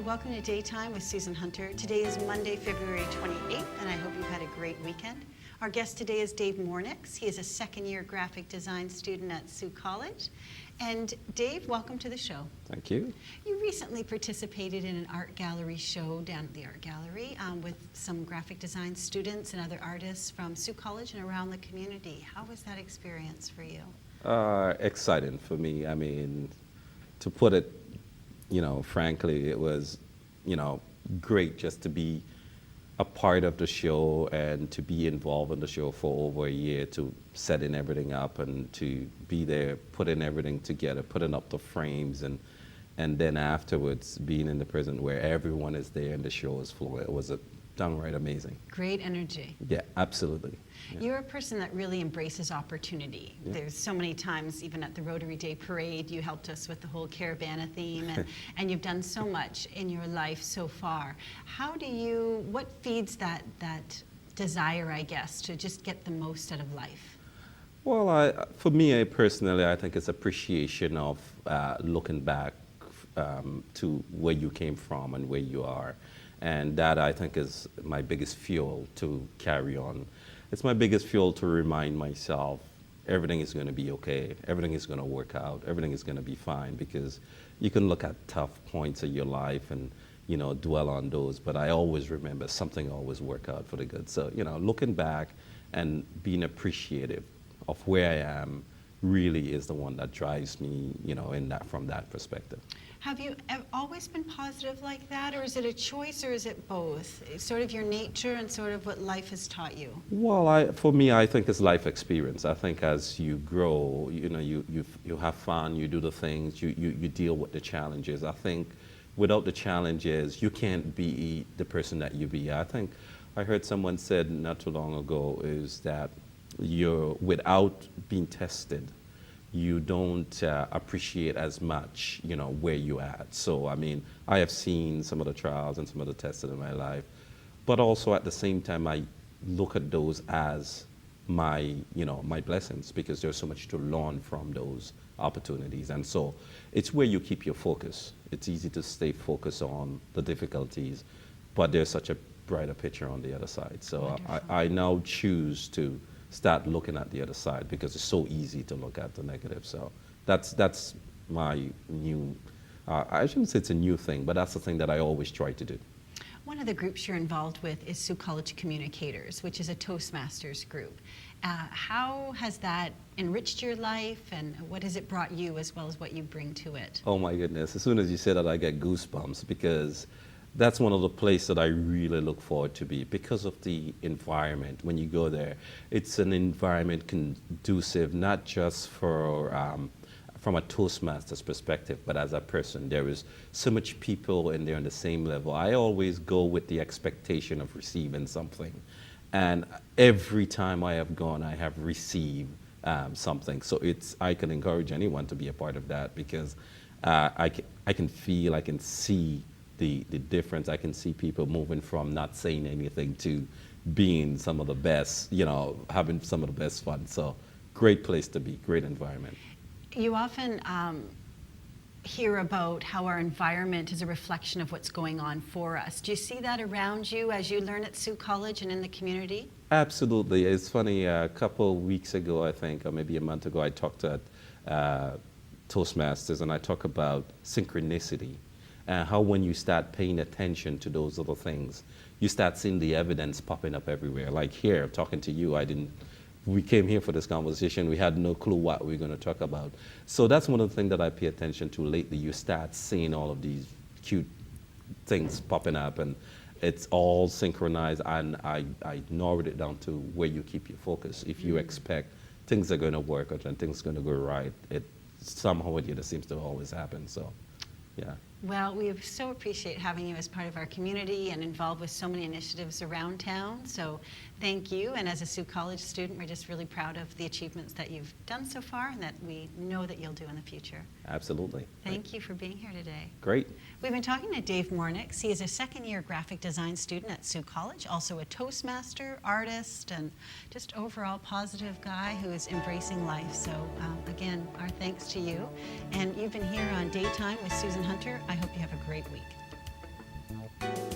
welcome to Daytime with Susan Hunter. Today is Monday, February 28th, and I hope you've had a great weekend. Our guest today is Dave Mormix. He is a second-year graphic design student at Sault College. And Dave, welcome to the show. Thank you. You recently participated in an art gallery show down at the art gallery with some graphic design students and other artists from Sault College and around the community. How was that experience for you? Exciting for me. I mean, to put it, frankly, it was, great just to be a part of the show and to be involved in the show for over a year, to setting everything up and to be there, putting everything together, putting up the frames, and then afterwards being in the prison where everyone is there and the show is flowing. It was downright amazing. Great energy. Yeah, absolutely. Yeah. You're a person that really embraces opportunity. Yeah. There's so many times, even at the Rotary Day Parade, you helped us with the whole Caravana theme, and you've done so much in your life so far. What feeds that desire, I guess, to just get the most out of life? Well, for me personally, I think it's appreciation of looking back to where you came from and where you are. And that, I think, is my biggest fuel to carry on. It's my biggest fuel to remind myself everything is going to be okay, everything is going to work out, everything is going to be fine, because you can look at tough points of your life and, dwell on those, but I always remember something always work out for the good. So, looking back and being appreciative of where I am really is the one that drives me, from that perspective. Have you always been positive like that, or is it a choice, or is it both? It's sort of your nature and sort of what life has taught you? Well, for me, I think it's life experience. I think as you grow, you have fun, you do the things, you deal with the challenges. I think without the challenges, you can't be the person that you be. I think I heard someone said not too long ago is that without being tested, you don't appreciate as much, where you're at. So, I mean, I have seen some of the trials and some of the tests in my life, but also at the same time, I look at those as my blessings, because there's so much to learn from those opportunities. And so it's where you keep your focus. It's easy to stay focused on the difficulties, but there's such a brighter picture on the other side. So I now choose to start looking at the other side, because it's so easy to look at the negative. So that's my new, I shouldn't say it's a new thing, but that's the thing that I always try to do. One of the groups you're involved with is Sault College Communicators, which is a Toastmasters group. How has that enriched your life, and what has it brought you as well as what you bring to it? Oh my goodness, as soon as you say that, I get goosebumps, because that's one of the places that I really look forward to be, because of the environment. When you go there, it's an environment conducive not just for from a Toastmasters perspective, but as a person. There is so much people in there on the same level. I always go with the expectation of receiving something, and every time I have gone, I have received something. So I can encourage anyone to be a part of that, because I can feel, I can see the difference. I can see people moving from not saying anything to being some of the best, having some of the best fun. So great place to be, great environment. You often hear about how our environment is a reflection of what's going on for us. Do you see that around you as you learn at Sault College and in the community? Absolutely. It's funny, a couple of weeks ago, I think, or maybe a month ago, I talked at Toastmasters, and I talk about synchronicity. How when you start paying attention to those little things, you start seeing the evidence popping up everywhere. Like here, talking to you, we came here for this conversation, we had no clue what we were going to talk about. So that's one of the things that I pay attention to lately. You start seeing all of these cute things popping up, and it's all synchronized, and I narrowed it down to where you keep your focus. If you expect things are going to work out and things are going to go right, somehow it just seems to always happen. So, yeah. Well, we so appreciate having you as part of our community and involved with so many initiatives around town. So thank you. And as a Sault College student, we're just really proud of the achievements that you've done so far and that we know that you'll do in the future. Absolutely. Thank you for being here today. Great. We've been talking to Dave Mormix. He is a second-year graphic design student at Sault College, also a Toastmaster, artist, and just overall positive guy who is embracing life. So again, our thanks to you. And you've been here on Daytime with Susan Hunter. I hope you have a great week. you.